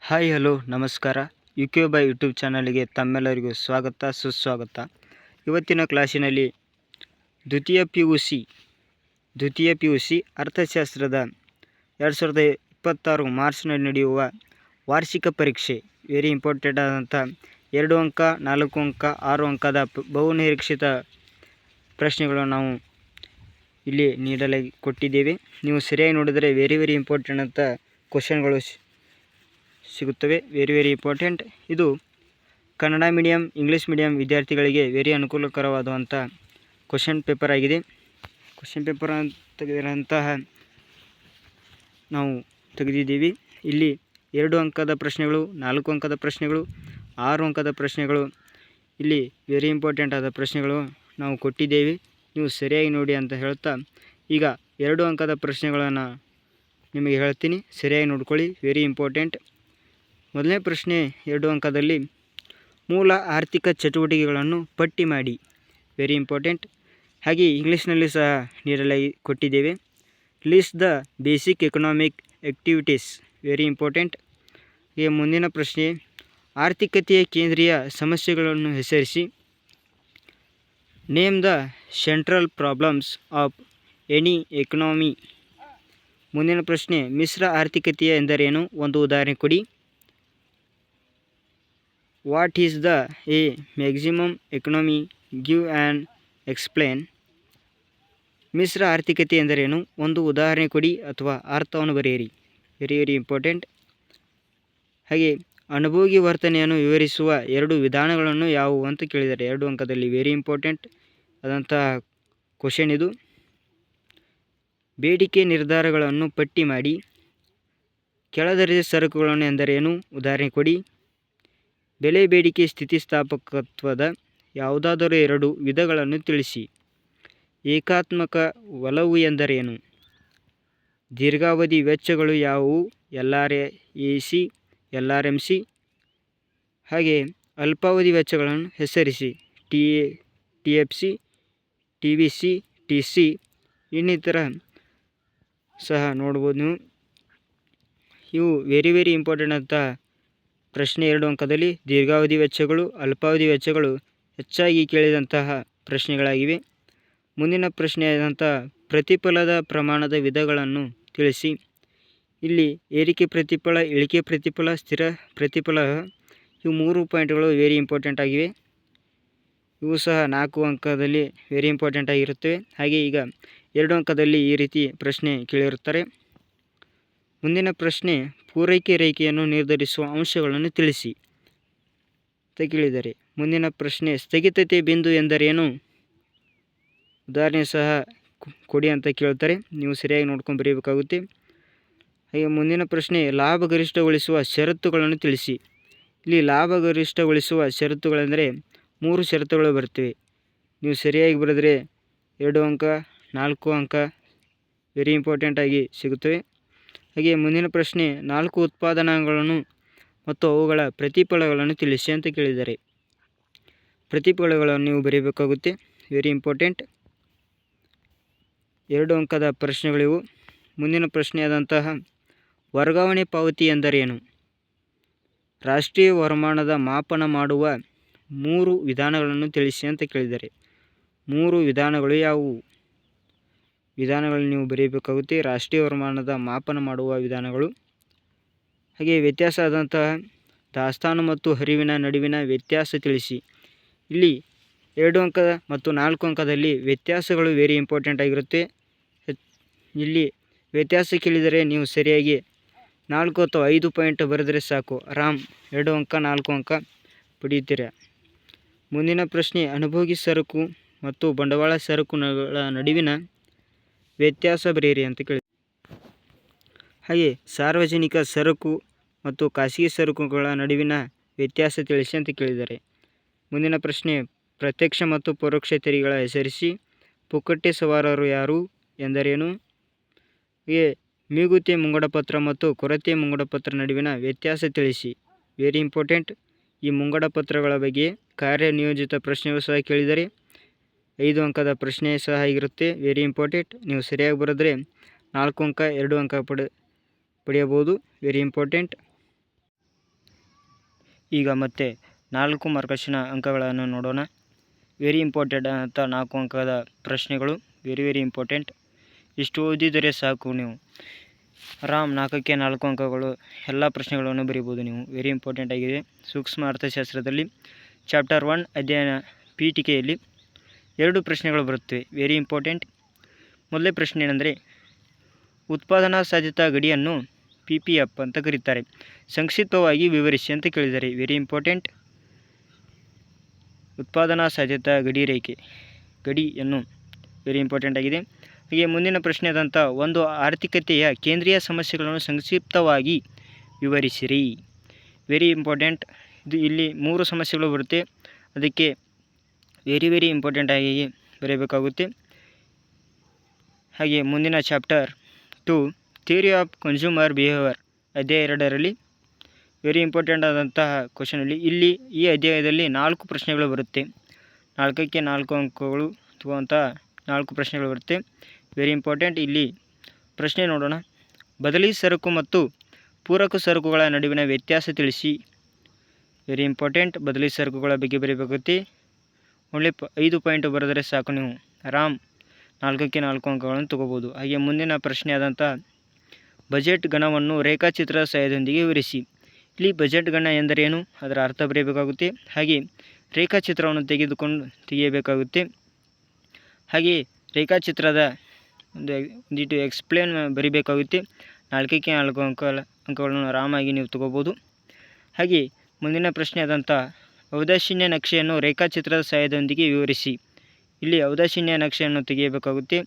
Hi hello ನಮಸ್ಕಾರ. UK buy YouTube ಚಾನಲ್ಗೆ ತಮ್ಮೆಲ್ಲರಿಗೂ ಸ್ವಾಗತ ಸುಸ್ವಾಗತ. ಇವತ್ತಿನ ಕ್ಲಾಸಿನಲ್ಲಿ ದ್ವಿತೀಯ ಪಿ ಯು ಸಿ ಅರ್ಥಶಾಸ್ತ್ರದ 2026 ಮಾರ್ಚ್ನಲ್ಲಿ ನಡೆಯುವ ವಾರ್ಷಿಕ ಪರೀಕ್ಷೆ ವೆರಿ ಇಂಪಾರ್ಟೆಂಟ್ ಆದಂಥ 2 ಅಂಕ 4 ಅಂಕ 6 ಅಂಕದ ಬಹುನಿರೀಕ್ಷಿತ ಪ್ರಶ್ನೆಗಳನ್ನು ನಾವು ಇಲ್ಲಿ ಕೊಟ್ಟಿದ್ದೇವೆ. ನೀವು ಸರಿಯಾಗಿ ನೋಡಿದರೆ ವೆರಿ ಇಂಪಾರ್ಟೆಂಟ್ ಅಂತ ಕ್ವಶನ್ಗಳು ಸಿಗುತ್ತವೆ. Very important. ಇದು ಕನ್ನಡ ಮೀಡಿಯಂ ಇಂಗ್ಲೀಷ್ ಮೀಡಿಯಂ ವಿದ್ಯಾರ್ಥಿಗಳಿಗೆ ವೆರಿ ಅನುಕೂಲಕರವಾದಂಥ ಕ್ವಶನ್ ಪೇಪರ್ ಆಗಿದೆ. ಕ್ವಶನ್ ಪೇಪರ್ ತೆಗೆದಿರೋಂತಹ ನಾವು ತೆಗೆದಿದ್ದೀವಿ. ಇಲ್ಲಿ 2 ಅಂಕದ ಪ್ರಶ್ನೆಗಳು, 4 ಅಂಕದ ಪ್ರಶ್ನೆಗಳು, 6 ಅಂಕದ ಪ್ರಶ್ನೆಗಳು, ಇಲ್ಲಿ ವೆರಿ ಇಂಪಾರ್ಟೆಂಟ್ ಆದ ಪ್ರಶ್ನೆಗಳು ನಾವು ಕೊಟ್ಟಿದ್ದೇವೆ. ನೀವು ಸರಿಯಾಗಿ ನೋಡಿ ಅಂತ ಹೇಳ್ತಾ ಈಗ 2 ಅಂಕದ ಪ್ರಶ್ನೆಗಳನ್ನು ನಿಮಗೆ ಹೇಳ್ತೀನಿ, ಸರಿಯಾಗಿ ನೋಡ್ಕೊಳ್ಳಿ. Very important. ಮೊದಲನೇ ಪ್ರಶ್ನೆ 2 ಅಂಕದಲ್ಲಿ ಮೂಲ ಆರ್ಥಿಕ ಚಟುವಟಿಕೆಗಳನ್ನು ಪಟ್ಟಿ ಮಾಡಿ. Very important. ಹಾಗೆ ಇಂಗ್ಲೀಷ್ನಲ್ಲಿ ಸಹ ಕೊಟ್ಟಿದ್ದೇವೆ. List the basic economic activities. Very important. ಈಗ ಮುಂದಿನ ಪ್ರಶ್ನೆ ಆರ್ಥಿಕತೆಯ ಕೇಂದ್ರೀಯ ಸಮಸ್ಯೆಗಳನ್ನು ಹೆಸರಿಸಿ. Name the central problems of any economy. ಮುಂದಿನ ಪ್ರಶ್ನೆ ಮಿಶ್ರ ಆರ್ಥಿಕತೆಯ ಎಂದರೇನು, ಒಂದು ಉದಾಹರಣೆ ಕೊಡಿ. What is the a maximum economy, give and explain. ಮಿಶ್ರ ಆರ್ಥಿಕತೆ ಎಂದರೇನು, ಒಂದು ಉದಾಹರಣೆ ಕೊಡಿ ಅಥವಾ ಅರ್ಥವನ್ನು ಬರೆಯಿರಿ. Very important. ಹಾಗೆ ಅನುಭೋಗಿ ವರ್ತನೆಯನ್ನು ವಿವರಿಸುವ 2 ವಿಧಾನಗಳನ್ನು ಯಾವುವು ಅಂತ ಕೇಳಿದ್ದಾರೆ 2 ಅಂಕದಲ್ಲಿ. ವೆರಿ ಇಂಪಾರ್ಟೆಂಟ್ ಆದಂತಹ ಕ್ವಶನ್ ಇದು. ಬೇಡಿಕೆ ನಿರ್ಧಾರಗಳನ್ನು ಪಟ್ಟಿ ಮಾಡಿ. ಕೆಳದರ್ಜೆ ಸರಕುಗಳನ್ನು ಎಂದರೇನು, ಉದಾಹರಣೆ ಕೊಡಿ. ಬೆಲೆ ಬೇಡಿಕೆ ಸ್ಥಿತಿಸ್ಥಾಪಕತ್ವದ ಯಾವುದಾದರೂ 2 ವಿಧಗಳನ್ನು ತಿಳಿಸಿ. ಏಕಾತ್ಮಕ ಒಲವು ಎಂದರೇನು. ದೀರ್ಘಾವಧಿ ವೆಚ್ಚಗಳು ಯಾವುವು, LRAC, LRMC. ಹಾಗೆ ಅಲ್ಪಾವಧಿ ವೆಚ್ಚಗಳನ್ನು ಹೆಸರಿಸಿ. TFC, TVC, TC. ಇನ್ನಿತರ ಸಹ ನೋಡ್ಬೋದು ನೀವು. ಇವು ವೆರಿ ಇಂಪಾರ್ಟೆಂಟ್ ಅಂತ ಪ್ರಶ್ನೆ 2 ಅಂಕದಲ್ಲಿ ದೀರ್ಘಾವಧಿ ವೆಚ್ಚಗಳು, ಅಲ್ಪಾವಧಿ ವೆಚ್ಚಗಳು ಹೆಚ್ಚಾಗಿ ಕೇಳಿದಂತಹ ಪ್ರಶ್ನೆಗಳಾಗಿವೆ. ಮುಂದಿನ ಪ್ರಶ್ನೆಯಾದಂಥ ಪ್ರತಿಫಲದ ಪ್ರಮಾಣದ ವಿಧಗಳನ್ನು ತಿಳಿಸಿ. ಇಲ್ಲಿ ಏರಿಕೆ ಪ್ರತಿಫಲ, ಇಳಿಕೆ ಪ್ರತಿಫಲ, ಸ್ಥಿರ ಪ್ರತಿಫಲ, ಇವು 3 ಪಾಯಿಂಟ್ಗಳು ವೆರಿ ಇಂಪಾರ್ಟೆಂಟ್ ಆಗಿವೆ. ಇವು ಸಹ 4 ಅಂಕದಲ್ಲಿ ವೆರಿ ಇಂಪಾರ್ಟೆಂಟ್ ಆಗಿರುತ್ತವೆ. ಹಾಗೆ ಈಗ 2 ಅಂಕದಲ್ಲಿ ಈ ರೀತಿ ಪ್ರಶ್ನೆ ಕೇಳಿರುತ್ತಾರೆ. ಮುಂದಿನ ಪ್ರಶ್ನೆ ಪೂರೈಕೆ ರೇಖೆಯನ್ನು ನಿರ್ಧರಿಸುವ ಅಂಶಗಳನ್ನು ತಿಳಿಸಿ ಅಂತ ಕೇಳಿದ್ದಾರೆ. ಮುಂದಿನ ಪ್ರಶ್ನೆ ಸ್ಥಗಿತತೆ ಬಿಂದು ಎಂದರೇನು, ಉದಾಹರಣೆ ಸಹ ಕೊಡಿ ಅಂತ ಕೇಳ್ತಾರೆ. ನೀವು ಸರಿಯಾಗಿ ನೋಡ್ಕೊಂಡು ಬರೀಬೇಕಾಗುತ್ತೆ. ಹಾಗೆ ಮುಂದಿನ ಪ್ರಶ್ನೆ ಲಾಭ ಗರಿಷ್ಠಗೊಳಿಸುವ ಷರತ್ತುಗಳನ್ನು ತಿಳಿಸಿ. ಇಲ್ಲಿ ಲಾಭ ಗರಿಷ್ಠಗೊಳಿಸುವ ಷರತ್ತುಗಳೆಂದರೆ 3 ಷರತ್ತುಗಳು ಬರ್ತವೆ. ನೀವು ಸರಿಯಾಗಿ ಬರೆದರೆ 2 ಅಂಕ 4 ಅಂಕ ವೆರಿ ಇಂಪಾರ್ಟೆಂಟ್ ಆಗಿ ಸಿಗುತ್ತವೆ. ಹಾಗೆ ಮುಂದಿನ ಪ್ರಶ್ನೆ 4 ಉತ್ಪಾದನಾಂಗಗಳನ್ನು ಮತ್ತು ಅವುಗಳ ಪ್ರತಿಫಲಗಳನ್ನು ತಿಳಿಸಿ ಅಂತ ಕೇಳಿದ್ದಾರೆ. ಪ್ರತಿಫಲಗಳನ್ನು ನೀವು ಬರೀಬೇಕಾಗುತ್ತೆ. Very important. 2 ಅಂಕದ ಪ್ರಶ್ನೆಗಳಿವು. ಮುಂದಿನ ಪ್ರಶ್ನೆಯಾದಂತಹ ವರ್ಗಾವಣೆ ಪಾವತಿ ಎಂದರೇನು. ರಾಷ್ಟ್ರೀಯ ವರಮಾನದ ಮಾಪನ ಮಾಡುವ 3 ವಿಧಾನಗಳನ್ನು ತಿಳಿಸಿ ಅಂತ ಕೇಳಿದ್ದಾರೆ. 3 ವಿಧಾನಗಳು ಯಾವುವು, ವಿಧಾನಗಳನ್ನು ನೀವು ಬರೀಬೇಕಾಗುತ್ತೆ. ರಾಷ್ಟ್ರೀಯ ವರಮಾನದ ಮಾಪನ ಮಾಡುವ ವಿಧಾನಗಳು. ಹಾಗೆ ವ್ಯತ್ಯಾಸ ಆದಂತಹ ದಾಸ್ತಾನು ಮತ್ತು ಹರಿವಿನ ನಡುವಿನ ವ್ಯತ್ಯಾಸ ತಿಳಿಸಿ. ಇಲ್ಲಿ 2 ಅಂಕ ಮತ್ತು 4 ಅಂಕದಲ್ಲಿ ವ್ಯತ್ಯಾಸಗಳು ವೆರಿ ಇಂಪಾರ್ಟೆಂಟ್ ಆಗಿರುತ್ತೆ. ಇಲ್ಲಿ ವ್ಯತ್ಯಾಸ ಕೇಳಿದರೆ ನೀವು ಸರಿಯಾಗಿ 4 ಅಥವಾ 5 ಪಾಯಿಂಟ್ ಬರೆದರೆ ಸಾಕು, ಆರಾಮ್ 2 ಅಂಕ 4 ಅಂಕ ಪಡೆಯುತ್ತೀರ. ಮುಂದಿನ ಪ್ರಶ್ನೆ ಅನುಭೋಗಿ ಸರಕು ಮತ್ತು ಬಂಡವಾಳ ಸರಕುಗಳ ನಡುವಿನ ವ್ಯತ್ಯಾಸ ಬರೆಯಿರಿ ಅಂತ ಕೇಳಿ. ಹಾಗೆ ಸಾರ್ವಜನಿಕ ಸರಕು ಮತ್ತು ಖಾಸಗಿ ಸರಕುಗಳ ನಡುವಿನ ವ್ಯತ್ಯಾಸ ತಿಳಿಸಿ ಅಂತ ಕೇಳಿದ್ದಾರೆ. ಮುಂದಿನ ಪ್ರಶ್ನೆ ಪ್ರತ್ಯಕ್ಷ ಮತ್ತು ಪರೋಕ್ಷ ತೆರಿಗೆಗಳ ಹೆಸರಿಸಿ. ಪುಕ್ಕಟ್ಟೆ ಸವಾರರು ಯಾರು ಎಂದರೇನು. ಹಾಗೆ ಮಿಗುತಿ ಮುಂಗಡಪತ್ರ ಮತ್ತು ಕೊರತೆ ಮುಂಗಡಪತ್ರ ನಡುವಿನ ವ್ಯತ್ಯಾಸ ತಿಳಿಸಿ. Very important. ಈ ಮುಂಗಡಪತ್ರಗಳ ಬಗ್ಗೆ ಕಾರ್ಯನಿಯೋಜಿತ ಪ್ರಶ್ನೆಗಳು ಸಹ ಕೇಳಿದರೆ 5 ಅಂಕದ ಪ್ರಶ್ನೆ ಸಹ ಆಗಿರುತ್ತೆ. Very important. ನೀವು ಸರಿಯಾಗಿ ಬರೆದರೆ 4 ಅಂಕ 2 ಅಂಕ ಪಡೆಯಬಹುದು. Very important. ಈಗ ಮತ್ತೆ 4 ಮಾರ್ಕರ್ಸಿನ ಅಂಕಗಳನ್ನು ನೋಡೋಣ. ವೆರಿ ಇಂಪಾರ್ಟೆಂಟ್ ಅಂತ 4 ಅಂಕದ ಪ್ರಶ್ನೆಗಳು, ವೆರಿ ಇಂಪಾರ್ಟೆಂಟ್. ಇಷ್ಟು ಓದಿದರೆ ಸಾಕು ನೀವು ಆರಾಮ್ 4ಕ್ಕೆ 4 ಅಂಕಗಳು ಎಲ್ಲ ಪ್ರಶ್ನೆಗಳನ್ನು ಬರೀಬೋದು ನೀವು. ವೆರಿ ಇಂಪಾರ್ಟೆಂಟ್ ಆಗಿದೆ. ಸೂಕ್ಷ್ಮ ಅರ್ಥಶಾಸ್ತ್ರದಲ್ಲಿ ಚಾಪ್ಟರ್ 1 ಅಧ್ಯಯನ ಪೀಠಿಕೆಯಲ್ಲಿ 2 ಪ್ರಶ್ನೆಗಳು ಬರುತ್ತವೆ. Very important. ಮೊದಲೇ ಪ್ರಶ್ನೆ ಏನೆಂದರೆ, ಉತ್ಪಾದನಾ ಸಾಧ್ಯತಾ ಗಡಿಯನ್ನು PPF ಅಂತ ಕರೀತಾರೆ, ಸಂಕ್ಷಿಪ್ತವಾಗಿ ವಿವರಿಸಿ ಅಂತ ಕೇಳಿದ್ದಾರೆ. Very important. ಉತ್ಪಾದನಾ ಸಾಧ್ಯತಾ ಗಡಿ ರೇಖೆ ಗಡಿಯನ್ನು ವೆರಿ ಇಂಪಾರ್ಟೆಂಟ್ ಆಗಿದೆ. ಹಾಗೆ ಮುಂದಿನ ಪ್ರಶ್ನೆ ಆದಂಥ, ಒಂದು ಆರ್ಥಿಕತೆಯ ಕೇಂದ್ರೀಯ ಸಮಸ್ಯೆಗಳನ್ನು ಸಂಕ್ಷಿಪ್ತವಾಗಿ ವಿವರಿಸಿರಿ. Very important. ಇಲ್ಲಿ 3 ಸಮಸ್ಯೆಗಳು ಬರುತ್ತೆ, ಅದಕ್ಕೆ ವೆರಿ ಇಂಪಾರ್ಟೆಂಟ್ ಆಗಿ ಬರೀಬೇಕಾಗುತ್ತೆ. ಹಾಗೆ ಮುಂದಿನ chapter 2 theory of consumer behaviour ಅಧ್ಯಾಯ 2ರಲ್ಲಿ ವೆರಿ ಇಂಪಾರ್ಟೆಂಟ್ ಆದಂತಹ ಕ್ವಶನಲ್ಲಿ ಈ ಅಧ್ಯಾಯದಲ್ಲಿ 4 ಪ್ರಶ್ನೆಗಳು ಬರುತ್ತೆ. 4ಕ್ಕೆ 4 ಅಂಕಗಳು ತಗುವಂಥ 4 ಪ್ರಶ್ನೆಗಳು ಬರುತ್ತೆ. Very important. ಇಲ್ಲಿ ಪ್ರಶ್ನೆ ನೋಡೋಣ. ಬದಲಿ ಸರಕು ಮತ್ತು ಪೂರಕ ಸರಕುಗಳ ನಡುವಿನ ವ್ಯತ್ಯಾಸ ತಿಳಿಸಿ. Very important. ಬದಲಿ ಸರಕುಗಳ ಬಗ್ಗೆ ಬರೀಬೇಕಾಗುತ್ತೆ. ಓನ್ಲಿ 5 ಪಾಯಿಂಟ್ ಬರೆದರೆ ಸಾಕು, ನೀವು ಆರಾಮ್ 4ಕ್ಕೆ 4 ಅಂಕಗಳನ್ನು ತಗೋಬೋದು. ಹಾಗೆ ಮುಂದಿನ ಪ್ರಶ್ನೆ ಆದಂಥ, ಬಜೆಟ್ ಗಣವನ್ನು ರೇಖಾಚಿತ್ರದ ಸಹಾಯದೊಂದಿಗೆ ವಿವರಿಸಿ. ಇಲ್ಲಿ ಬಜೆಟ್ ಗಣ ಎಂದರೇನು, ಅದರ ಅರ್ಥ ಬರೀಬೇಕಾಗುತ್ತೆ. ಹಾಗೆ ರೇಖಾಚಿತ್ರವನ್ನು ತೆಗೆಯಬೇಕಾಗುತ್ತೆ. ಹಾಗೆ ರೇಖಾಚಿತ್ರದ ಒಂದಿಟ್ಟು ಎಕ್ಸ್ಪ್ಲೇನ್ ಬರೀಬೇಕಾಗುತ್ತೆ. 4ಕ್ಕೆ 4 ಅಂಕಗಳನ್ನು ಆರಾಮಾಗಿ ನೀವು ತಗೋಬೋದು. ಹಾಗೆ ಮುಂದಿನ ಪ್ರಶ್ನೆ ಆದಂಥ, ಔದಾಸೀನ್ಯ ನಕ್ಷೆಯನ್ನು ರೇಖಾಚಿತ್ರದ ಸಹಾಯದೊಂದಿಗೆ ವಿವರಿಸಿ. ಇಲ್ಲಿ ಔದಾಸೀನ್ಯ ನಕ್ಷೆಯನ್ನು ತೆಗೆಯಬೇಕಾಗುತ್ತೆ.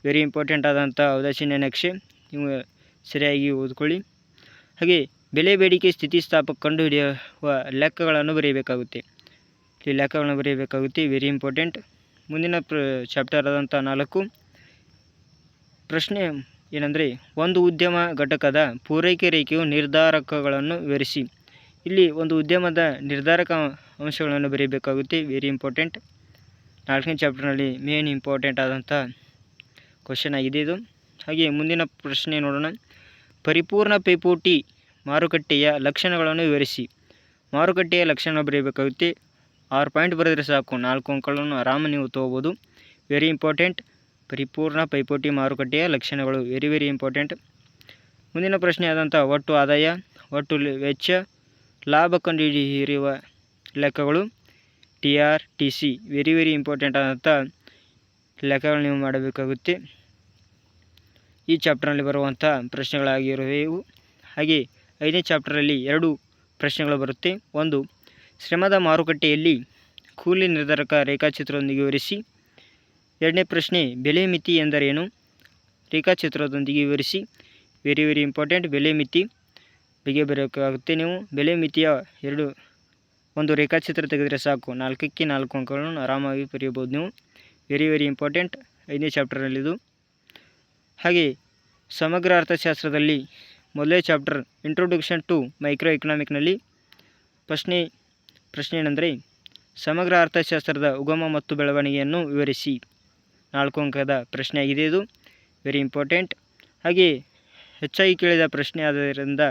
ವೆರಿ ಇಂಪಾರ್ಟೆಂಟ್ ಆದಂಥ ಔದಾಸೀನ್ಯ ನಕ್ಷೆ, ನೀವು ಸರಿಯಾಗಿ ಓದ್ಕೊಳ್ಳಿ. ಹಾಗೆ ಬೆಲೆ ಬೇಡಿಕೆ ಸ್ಥಿತಿಸ್ಥಾಪಕ ಕಂಡುಹಿಡಿಯುವ ಲೆಕ್ಕಗಳನ್ನು ಬರೆಯಬೇಕಾಗುತ್ತೆ. ಇಲ್ಲಿ ಲೆಕ್ಕಗಳನ್ನು ಬರೆಯಬೇಕಾಗುತ್ತೆ. Very important. ಮುಂದಿನ ಚಾಪ್ಟರ್ ಆದಂಥ 4 ಪ್ರಶ್ನೆ ಏನೆಂದರೆ, ಒಂದು ಉದ್ಯಮ ಘಟಕದ ಪೂರೈಕೆ ರೇಖೆಯು ನಿರ್ಧಾರಕಗಳನ್ನು ವಿವರಿಸಿ. ಇಲ್ಲಿ ಒಂದು ಉದ್ಯಮದ ನಿರ್ಧಾರಕ ಅಂಶಗಳನ್ನು ಬರೆಯಬೇಕಾಗುತ್ತೆ. Very important. 4ನೇ ಚಾಪ್ಟರ್ನಲ್ಲಿ ಮೇನ್ ಇಂಪಾರ್ಟೆಂಟ್ ಆದಂಥ ಕ್ವಶನ್ ಆಗಿದೆ ಇದು. ಹಾಗೆ ಮುಂದಿನ ಪ್ರಶ್ನೆ ನೋಡೋಣ. ಪರಿಪೂರ್ಣ ಪೈಪೋಟಿ ಮಾರುಕಟ್ಟೆಯ ಲಕ್ಷಣಗಳನ್ನು ವಿವರಿಸಿ. ಮಾರುಕಟ್ಟೆಯ ಲಕ್ಷಣ ಬರೆಯಬೇಕಾಗುತ್ತೆ. 6 ಪಾಯಿಂಟ್ ಬರೆದರೆ ಸಾಕು, 4 ಅಂಕಗಳನ್ನು ಆರಾಮ ನೀವು ತೊಗೋಬೋದು. Very important. ಪರಿಪೂರ್ಣ ಪೈಪೋಟಿ ಮಾರುಕಟ್ಟೆಯ ಲಕ್ಷಣಗಳು ವೆರಿ ಇಂಪಾರ್ಟೆಂಟ್. ಮುಂದಿನ ಪ್ರಶ್ನೆ ಆದಂಥ, ಒಟ್ಟು ಆದಾಯ, ಒಟ್ಟು ವೆಚ್ಚ, ಲಾಭ ಕಂಡುಹಿಡಿಯುವ ಲೆಕ್ಕಗಳು, TR/TC ವೆರಿ ಇಂಪಾರ್ಟೆಂಟ್ ಆದಂಥ ಲೆಕ್ಕಗಳು ನೀವು ಮಾಡಬೇಕಾಗುತ್ತೆ. ಈ ಚಾಪ್ಟರ್ನಲ್ಲಿ ಬರುವಂಥ ಪ್ರಶ್ನೆಗಳಾಗಿರುವೆ ಇವು. ಹಾಗೆ 5ನೇ ಚಾಪ್ಟರಲ್ಲಿ 2 ಪ್ರಶ್ನೆಗಳು ಬರುತ್ತೆ. ಒಂದು, ಶ್ರಮದ ಮಾರುಕಟ್ಟೆಯಲ್ಲಿ ಕೂಲಿ ನಿರ್ಧಾರಕ ರೇಖಾಚಿತ್ರದೊಂದಿಗೆ ವಿವರಿಸಿ. 2ನೇ ಪ್ರಶ್ನೆ, ಬೆಲೆ ಮಿತಿ ಎಂದರೇನು, ರೇಖಾಚಿತ್ರದೊಂದಿಗೆ ವಿವರಿಸಿ. Very important. ಬೆಲೆ ಮಿತಿ ಬಗ್ಗೆ ಬರೆಯಬೇಕಾಗುತ್ತೆ. ನೀವು ಬೆಲೆ ಮಿತಿಯ ಒಂದು ರೇಖಾಚಿತ್ರ ತೆಗೆದರೆ ಸಾಕು, 4ಕ್ಕೆ 4 ಅಂಕಗಳನ್ನು ಆರಾಮಾಗಿ ಬರೆಯಬಹುದು ನೀವು. ವೆರಿ ಇಂಪಾರ್ಟೆಂಟ್ 5ನೇ ಚಾಪ್ಟರ್ನಲ್ಲಿದು. ಹಾಗೆ ಸಮಗ್ರ ಅರ್ಥಶಾಸ್ತ್ರದಲ್ಲಿ ಮೊದಲೇ ಚಾಪ್ಟರ್ ಇಂಟ್ರೊಡಕ್ಷನ್ ಟು ಮೈಕ್ರೋ ಎಕನಾಮಿಕ್ನಲ್ಲಿ ಪ್ರಶ್ನೆ ಏನೆಂದರೆ, ಸಮಗ್ರ ಅರ್ಥಶಾಸ್ತ್ರದ ಉಗಮ ಮತ್ತು ಬೆಳವಣಿಗೆಯನ್ನು ವಿವರಿಸಿ. 4 ಅಂಕದ ಪ್ರಶ್ನೆ ಆಗಿದೆ ಇದು. Very important. ಹಾಗೆ ಹೆಚ್ಚಾಗಿ ಕೇಳಿದ ಪ್ರಶ್ನೆ ಆದ್ದರಿಂದ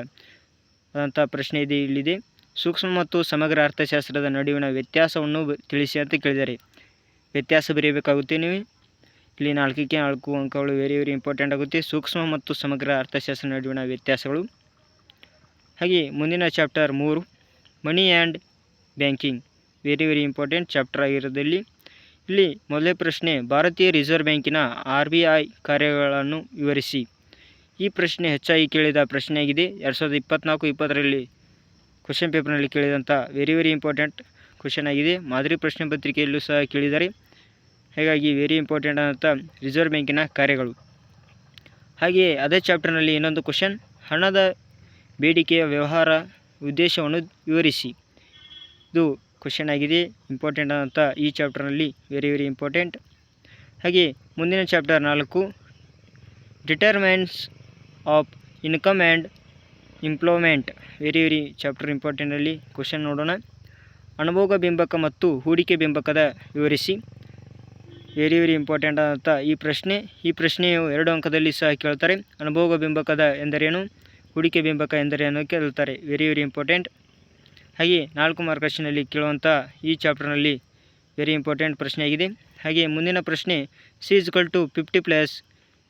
ಆದಂಥ ಪ್ರಶ್ನೆ ಇಲ್ಲಿದೆ. ಸೂಕ್ಷ್ಮ ಮತ್ತು ಸಮಗ್ರ ಅರ್ಥಶಾಸ್ತ್ರದ ನಡುವಿನ ವ್ಯತ್ಯಾಸವನ್ನು ತಿಳಿಸಿ ಅಂತ ಕೇಳಿದ್ದಾರೆ. ವ್ಯತ್ಯಾಸ ಬರೆಯಬೇಕಾಗುತ್ತೆ ನೀವು. ಇಲ್ಲಿ 4ಕ್ಕೆ 4 ಅಂಕಗಳು ವೆರಿ ಇಂಪಾರ್ಟೆಂಟ್ ಆಗುತ್ತೆ. ಸೂಕ್ಷ್ಮ ಮತ್ತು ಸಮಗ್ರ ಅರ್ಥಶಾಸ್ತ್ರ ನಡುವಿನ ವ್ಯತ್ಯಾಸಗಳು. ಹಾಗೆ ಮುಂದಿನ chapter 3 money and banking very important chapter ಆಗಿರೋದಲ್ಲಿ. ಇಲ್ಲಿ ಮೊದಲೇ ಪ್ರಶ್ನೆ, ಭಾರತೀಯ ರಿಸರ್ವ್ ಬ್ಯಾಂಕಿನ RBI ಕಾರ್ಯಗಳನ್ನು ವಿವರಿಸಿ. ಈ ಪ್ರಶ್ನೆ ಹೆಚ್ಚಾಗಿ ಕೇಳಿದ ಪ್ರಶ್ನೆಯಾಗಿದೆ. 2024-20ರಲ್ಲಿ ಕ್ವಶನ್ ಪೇಪರ್ನಲ್ಲಿ ಕೇಳಿದಂಥ ವೆರಿ ಇಂಪಾರ್ಟೆಂಟ್ ಕ್ವಶನ್ ಆಗಿದೆ. ಮಾದರಿ ಪ್ರಶ್ನೆ ಪತ್ರಿಕೆಯಲ್ಲೂ ಸಹ ಕೇಳಿದ್ದಾರೆ. ಹಾಗಾಗಿ ವೆರಿ ಇಂಪಾರ್ಟೆಂಟ್ ಆದಂಥ ರಿಸರ್ವ್ ಬ್ಯಾಂಕಿನ ಕಾರ್ಯಗಳು. ಹಾಗೆಯೇ ಅದೇ ಚಾಪ್ಟರ್ನಲ್ಲಿ ಇನ್ನೊಂದು ಕ್ವಶನ್, ಹಣದ ಬೇಡಿಕೆಯ ವ್ಯವಹಾರ ಉದ್ದೇಶವನ್ನು ವಿವರಿಸಿ. ಇದು ಕ್ವಶನ್ ಆಗಿದೆ, ಇಂಪಾರ್ಟೆಂಟ್ ಆದಂಥ ಈ ಚಾಪ್ಟರ್ನಲ್ಲಿ ವೆರಿ ಇಂಪಾರ್ಟೆಂಟ್. ಹಾಗೆ ಮುಂದಿನ chapter 4 determinants of income and employment very chapter ಇಂಪಾರ್ಟೆಂಟಲ್ಲಿ ಕ್ವಶನ್ ನೋಡೋಣ. ಅನುಭೋಗ ಬಿಂಬಕ ಮತ್ತು ಹೂಡಿಕೆ ಬಿಂಬಕದ ವಿವರಿಸಿ. ವೆರಿ ಇಂಪಾರ್ಟೆಂಟ್ ಆದಂಥ ಈ ಪ್ರಶ್ನೆಯು 2 ಅಂಕದಲ್ಲಿ ಸಹ ಕೇಳ್ತಾರೆ. ಅನುಭೋಗ ಬಿಂಬಕದ ಎಂದರೇನು, ಹೂಡಿಕೆ ಬಿಂಬಕ ಎಂದರೇನು ಕೇಳ್ತಾರೆ. Very important. ಹಾಗೆ 4 ಮಾರ್ಕ್ ಕ್ವಶನಲ್ಲಿ ಕೇಳುವಂಥ ಈ ಚಾಪ್ಟರ್ನಲ್ಲಿ ವೆರಿ ಇಂಪಾರ್ಟೆಂಟ್ ಪ್ರಶ್ನೆಯಾಗಿದೆ. ಹಾಗೆ ಮುಂದಿನ ಪ್ರಶ್ನೆ C = 50 +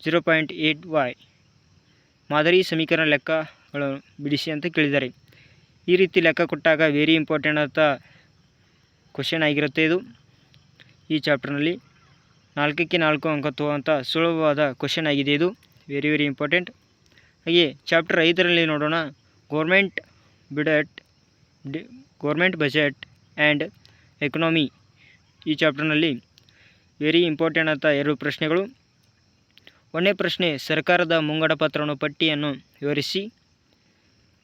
0.8y ಮಾದರಿ ಸಮೀಕರಣ ಲೆಕ್ಕಗಳು ಬಿಡಿಸಿ ಅಂತ ಕೇಳಿದ್ದಾರೆ. ಈ ರೀತಿ ಲೆಕ್ಕ ಕೊಟ್ಟಾಗ ವೆರಿ ಇಂಪಾರ್ಟೆಂಟ್ ಅಂತ ಕ್ವಶನ್ ಆಗಿರುತ್ತೆ. ಇದು ಈ ಚಾಪ್ಟರ್ನಲ್ಲಿ 4ಕ್ಕೆ 4 ಅಂಕ ತಗೊಳ್ಳುವಂಥ ಸುಲಭವಾದ ಕ್ವಶನ್ ಆಗಿದೆ. ಇದು ವೆರಿ ಇಂಪಾರ್ಟೆಂಟ್. ಹಾಗೆ ಚಾಪ್ಟರ್ 5ರಲ್ಲಿ ನೋಡೋಣ, ಗೌರ್ಮೆಂಟ್ ಬಜೆಟ್ ಆ್ಯಂಡ್ ಎಕನಾಮಿ. ಈ ಚಾಪ್ಟರ್ನಲ್ಲಿ ವೆರಿ ಇಂಪಾರ್ಟೆಂಟ್ ಅಂತ 2 ಪ್ರಶ್ನೆಗಳು. 1ನೇ ಪ್ರಶ್ನೆ ಸರ್ಕಾರದ ಮುಂಗಡ ಪತ್ರವನ್ನು ಪಟ್ಟಿಯನ್ನು ವಿವರಿಸಿ.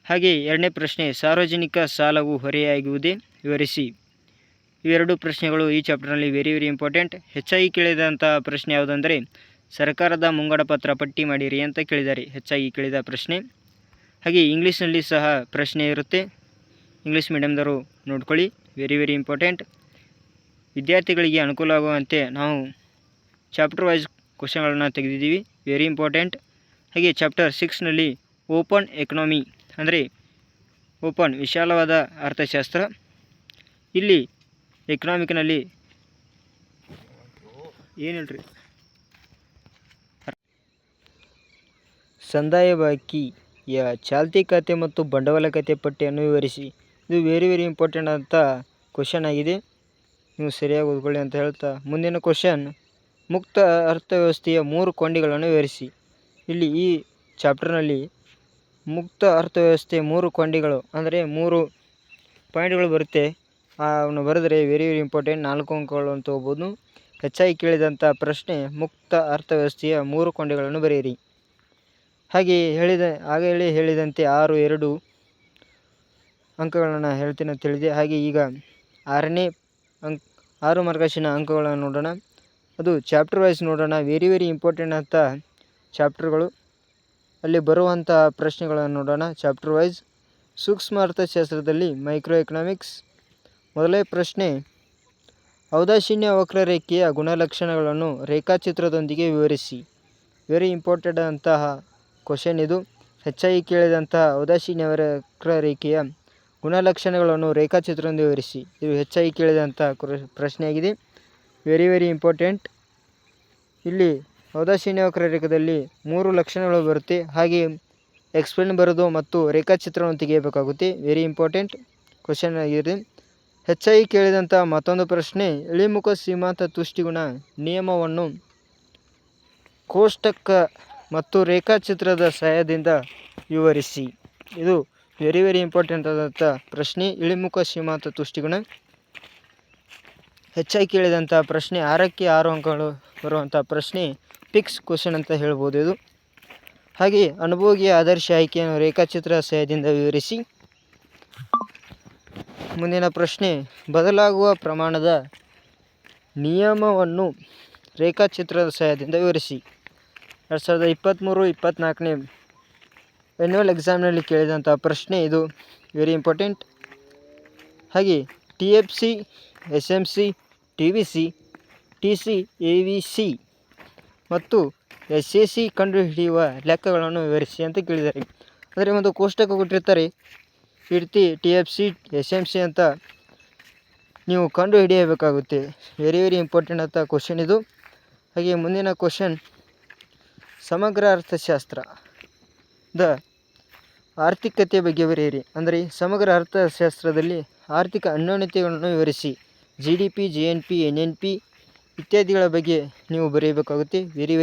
ಹಾಗೆ 2ನೇ ಪ್ರಶ್ನೆ ಸಾರ್ವಜನಿಕ ಸಾಲವು ಹೊರೆಯಾಗುವುದೇ ವಿವರಿಸಿ. ಇವೆರಡು ಪ್ರಶ್ನೆಗಳು ಈ ಚಾಪ್ಟರ್ನಲ್ಲಿ ವೆರಿ ಇಂಪಾರ್ಟೆಂಟ್. ಹೆಚ್ಚಾಗಿ ಕೇಳಿದಂಥ ಪ್ರಶ್ನೆ ಯಾವುದಂದರೆ ಸರ್ಕಾರದ ಮುಂಗಡ ಪತ್ರ ಪಟ್ಟಿ ಮಾಡಿರಿ ಅಂತ ಕೇಳಿದ್ದಾರೆ, ಹೆಚ್ಚಾಗಿ ಕೇಳಿದ ಪ್ರಶ್ನೆ. ಹಾಗೆ ಇಂಗ್ಲೀಷ್ನಲ್ಲಿ ಸಹ ಪ್ರಶ್ನೆ ಇರುತ್ತೆ, ಇಂಗ್ಲೀಷ್ ಮೀಡಿಯಮ್ದವರು ನೋಡ್ಕೊಳ್ಳಿ, ವೆರಿ ಇಂಪಾರ್ಟೆಂಟ್. ವಿದ್ಯಾರ್ಥಿಗಳಿಗೆ ಅನುಕೂಲ ಆಗುವಂತೆ ನಾವು ಚಾಪ್ಟರ್ ವೈಸ್ ಕ್ವಶನ್ಗಳನ್ನು ತೆಗೆದಿದ್ದೀವಿ, ವೆರಿ ಇಂಪಾರ್ಟೆಂಟ್. ಹಾಗೆ ಚಾಪ್ಟರ್ 6ನಲ್ಲಿ ಓಪನ್ ಎಕನಾಮಿ ಅಂದರೆ ಓಪನ್ ವಿಶಾಲವಾದ ಅರ್ಥಶಾಸ್ತ್ರ. ಇಲ್ಲಿ ಎಕನಾಮಿಕ್ನಲ್ಲಿ ಏನಿಲ್ರಿ ಸಂದಾಯ ಬಾಕಿಯ ಚಾಲ್ತಿ ಖಾತೆ ಮತ್ತು ಬಂಡವಾಳ ಖಾತೆ ಪಟ್ಟಿಯನ್ನು ವಿವರಿಸಿ. ಇದು ವೆರಿ ಇಂಪಾರ್ಟೆಂಟ್ ಅಂತ ಕ್ವಶನ್ ಆಗಿದೆ, ನೀವು ಸರಿಯಾಗಿ ಓದ್ಕೊಳ್ಳಿ ಅಂತ ಹೇಳ್ತಾ ಮುಂದಿನ ಕ್ವಶನ್ ಮುಕ್ತ ಅರ್ಥವ್ಯವಸ್ಥೆಯ 3 ಕೊಂಡಿಗಳನ್ನು ವಿವರಿಸಿ. ಇಲ್ಲಿ ಈ ಚಾಪ್ಟರ್ನಲ್ಲಿ ಮುಕ್ತ ಅರ್ಥವ್ಯವಸ್ಥೆ 3 ಕೊಂಡಿಗಳು ಅಂದರೆ 3 ಪಾಯಿಂಟ್ಗಳು ಬರುತ್ತೆ, ಅವನು ಬರೆದರೆ ವೆರಿ ಇಂಪಾರ್ಟೆಂಟ್, 4 ಅಂಕಗಳು ಅಂತ ಹೋಗ್ಬೋದು. ಹೆಚ್ಚಾಗಿ ಕೇಳಿದಂಥ ಪ್ರಶ್ನೆ ಮುಕ್ತ ಅರ್ಥವ್ಯವಸ್ಥೆಯ 3 ಕೊಂಡಿಗಳನ್ನು ಬರೆಯಿರಿ. ಆಗಲೇ ಹೇಳಿದಂತೆ 2 ಅಂಕಗಳನ್ನು ಹೇಳ್ತೀನಿ ಅಂತ ಹೇಳಿದೆ. ಹಾಗೆ ಈಗ 6 ಮಾರ್ಕಸಿನ ಅಂಕಗಳನ್ನು ನೋಡೋಣ. ಅದು ಚಾಪ್ಟರ್ ವೈಸ್ ನೋಡೋಣ, ವೆರಿ ಇಂಪಾರ್ಟೆಂಟ್ ಅಂತ ಚಾಪ್ಟರ್ಗಳು, ಅಲ್ಲಿ ಬರುವಂಥ ಪ್ರಶ್ನೆಗಳನ್ನು ನೋಡೋಣ. ಚಾಪ್ಟರ್ ವೈಸ್ ಸೂಕ್ಷ್ಮ ಅರ್ಥಶಾಸ್ತ್ರದಲ್ಲಿ ಮೈಕ್ರೋ ಎಕನಾಮಿಕ್ಸ್. ಮೊದಲನೇ ಪ್ರಶ್ನೆ ಔದಾಸೀನ್ಯ ವಕ್ರರೇಖೆಯ ಗುಣಲಕ್ಷಣಗಳನ್ನು ರೇಖಾಚಿತ್ರದೊಂದಿಗೆ ವಿವರಿಸಿ. ವೆರಿ ಇಂಪಾರ್ಟೆಂಟ್ ಅಂತಹ ಕ್ವಶನ್ ಇದು. ಹೆಚ್ಚಾಗಿ ಕೇಳಿದಂತಹ ಔದಾಸೀನ್ಯ ವಕ್ರರೇಖೆಯ ಗುಣಲಕ್ಷಣಗಳನ್ನು ರೇಖಾಚಿತ್ರದೊಂದಿಗೆ ವಿವರಿಸಿ. ಇದು ಹೆಚ್ಚಾಗಿ ಕೇಳಿದಂಥ ಪ್ರಶ್ನೆಯಾಗಿದೆ, ವೆರಿ ಇಂಪಾರ್ಟೆಂಟ್. ಇಲ್ಲಿ ಔದಾಸೀನ್ಯ ವಕ್ರರೇಖೆಯಲ್ಲಿ 3 ಲಕ್ಷಣಗಳು ಬರುತ್ತೆ, ಹಾಗೆ ಎಕ್ಸ್ಪ್ಲೇನ್ ಬರೋದು ಮತ್ತು ರೇಖಾಚಿತ್ರವನ್ನು ತೆಗೆಯಬೇಕಾಗುತ್ತೆ. ವೆರಿ ಇಂಪಾರ್ಟೆಂಟ್ ಕ್ವಶನ್ ಆಗಿದೆ. ಹೆಚ್ಚಾಗಿ ಕೇಳಿದಂಥ ಮತ್ತೊಂದು ಪ್ರಶ್ನೆ ಇಳಿಮುಖ ಸೀಮಾಂತ ತುಷ್ಟಿಗುಣ ನಿಯಮವನ್ನು ಕೋಷ್ಟಕ ಮತ್ತು ರೇಖಾಚಿತ್ರದ ಸಹಾಯದಿಂದ ವಿವರಿಸಿ. ಇದು ವೆರಿ ಇಂಪಾರ್ಟೆಂಟ್ ಆದಂಥ ಪ್ರಶ್ನೆ, ಇಳಿಮುಖ ಸೀಮಾಂತ ತುಷ್ಟಿಗುಣ. ಹೆಚ್ಚಾಗಿ ಕೇಳಿದಂಥ ಪ್ರಶ್ನೆ 6ಕ್ಕೆ 6 ಅಂಕಗಳು ಬರುವಂಥ ಪ್ರಶ್ನೆ, ಪಿಕ್ಸ್ ಕ್ವಶನ್ ಅಂತ ಹೇಳ್ಬೋದು ಇದು. ಹಾಗೆ ಅನುಭೋಗಿಯ ಆದರ್ಶ ಆಯ್ಕೆಯನ್ನು ರೇಖಾಚಿತ್ರ ಸಹಾಯದಿಂದ ವಿವರಿಸಿ. ಮುಂದಿನ ಪ್ರಶ್ನೆ ಬದಲಾಗುವ ಪ್ರಮಾಣದ ನಿಯಮವನ್ನು ರೇಖಾಚಿತ್ರದ ಸಹಾಯದಿಂದ ವಿವರಿಸಿ. 2023-24ನೇ ಆ್ಯನ್ಯುವಲ್ ಎಕ್ಸಾಮ್ನಲ್ಲಿ ಕೇಳಿದಂಥ ಪ್ರಶ್ನೆ ಇದು, ವೆರಿ ಇಂಪಾರ್ಟೆಂಟ್. ಹಾಗೆ TFC, SMC, TVC, TC, AVC ಮತ್ತು SAC ಕಂಡುಹಿಡಿಯುವ ಲೆಕ್ಕಗಳನ್ನು ವಿವರಿಸಿ ಅಂತ ಕೇಳಿದ್ದಾರೆ. ಅಂದರೆ ಒಂದು ಕೋಷ್ಟಕ ಕೊಟ್ಟಿರ್ತಾರೆ, ಈ ರೀತಿ TFC, SMC ಅಂತ ನೀವು ಕಂಡು ಹಿಡಿಯಬೇಕಾಗುತ್ತೆ. ವೆರಿ ಇಂಪಾರ್ಟೆಂಟ್ ಅಂತ ಕ್ವಶನ್ ಇದು. ಹಾಗೆ ಮುಂದಿನ ಕ್ವಶನ್ ಸಮಗ್ರ ಅರ್ಥಶಾಸ್ತ್ರದ ಆರ್ಥಿಕತೆ ಬಗ್ಗೆ ಬರೆಯಿರಿ. ಅಂದರೆ ಸಮಗ್ರ ಅರ್ಥಶಾಸ್ತ್ರದಲ್ಲಿ ಆರ್ಥಿಕ ಅನ್ಯೋನ್ಯತೆಗಳನ್ನು ವಿವರಿಸಿ. GDP, GNP, NNP ಇತ್ಯಾದಿಗಳ ಬಗ್ಗೆ ನೀವು ಬರೆಯಬೇಕಾಗುತ್ತೆ. ವೆರಿ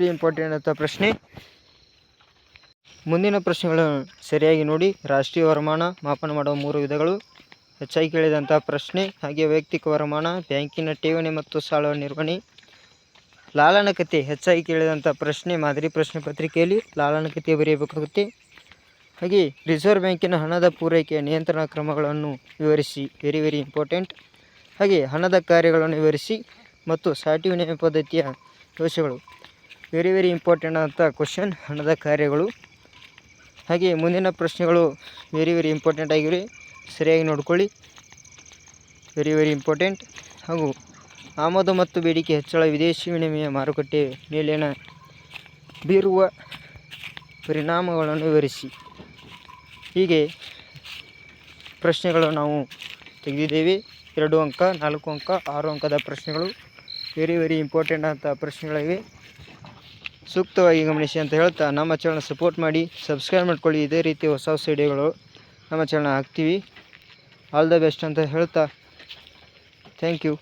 ಇಂಪಾರ್ಟೆಂಟ್ ಅಂತ ಪ್ರಶ್ನೆ. ಮುಂದಿನ ಪ್ರಶ್ನೆಗಳನ್ನು ಸರಿಯಾಗಿ ನೋಡಿ. ರಾಷ್ಟ್ರೀಯ ವರಮಾನ ಮಾಪನ ಮಾಡುವ 3 ವಿಧಗಳು ಹೆಚ್ಚಾಗಿ ಕೇಳಿದಂಥ ಪ್ರಶ್ನೆ. ಹಾಗೆ ವೈಯಕ್ತಿಕ ವರಮಾನ, ಬ್ಯಾಂಕಿನ ಠೇವಣಿ ಮತ್ತು ಸಾಲ ನಿರ್ವಹಣೆ. ಲಾಲನಕತೆ ಹೆಚ್ಚಾಗಿ ಕೇಳಿದಂಥ ಪ್ರಶ್ನೆ, ಮಾದರಿ ಪ್ರಶ್ನೆ ಪತ್ರಿಕೆಯಲ್ಲಿ ಲಾಲನಕತೆ ಬರೆಯಬೇಕಾಗುತ್ತೆ. ಹಾಗೆ ರಿಸರ್ವ್ ಬ್ಯಾಂಕಿನ ಹಣದ ಪೂರೈಕೆಯ ನಿಯಂತ್ರಣ ಕ್ರಮಗಳನ್ನು ವಿವರಿಸಿ. Very important. ಹಾಗೆ ಹಣದ ಕಾರ್ಯಗಳನ್ನು ವಿವರಿಸಿ ಮತ್ತು ಸಾಟಿ ವಿನಿಮಯ ಪದ್ಧತಿಯ ದೋಷಗಳು. ವೆರಿ ಇಂಪಾರ್ಟೆಂಟ್ ಅಂತ ಕ್ವಶನ್, ಹಣದ ಕಾರ್ಯಗಳು. ಹಾಗೆ ಮುಂದಿನ ಪ್ರಶ್ನೆಗಳು ವೆರಿ ಇಂಪಾರ್ಟೆಂಟ್ ಆಗಿವೆ, ಸರಿಯಾಗಿ ನೋಡ್ಕೊಳ್ಳಿ, ವೆರಿ ಇಂಪಾರ್ಟೆಂಟ್. ಹಾಗೂ ಆಮದು ಮತ್ತು ಬೇಡಿಕೆ ಹೆಚ್ಚಳ ವಿದೇಶಿ ವಿನಿಮಯ ಮಾರುಕಟ್ಟೆ ಮೇಲಿನ ಬೀರುವ ಪರಿಣಾಮಗಳನ್ನು ವಿವರಿಸಿ. ಹೀಗೆ ಪ್ರಶ್ನೆಗಳು ನಾವು ತೆಗೆದಿದ್ದೇವೆ. 2 ಅಂಕ, 4 ಅಂಕ, 6 ಅಂಕದ ಪ್ರಶ್ನೆಗಳು ವೆರಿ ಇಂಪಾರ್ಟೆಂಟ್ ಅಂತ ಪ್ರಶ್ನೆಗಳಿವೆ. ಸೂಕ್ತವಾಗಿ ಗಮನಿಸಿ ಅಂತ ಹೇಳ್ತಾ ನಮ್ಮ ಚಾನಲ್ ಸಪೋರ್ಟ್ ಮಾಡಿ, ಸಬ್ಸ್ಕ್ರೈಬ್ ಮಾಡ್ಕೊಳ್ಳಿ. ಇದೇ ರೀತಿ ಹೊಸ ವಿಡಿಯೋಗಳು ನಮ್ಮ ಚಾನಲ್ ಹಾಕ್ತೀವಿ. ಆಲ್ ದ ಬೆಸ್ಟ್ ಅಂತ ಹೇಳ್ತಾ ಥ್ಯಾಂಕ್ ಯು.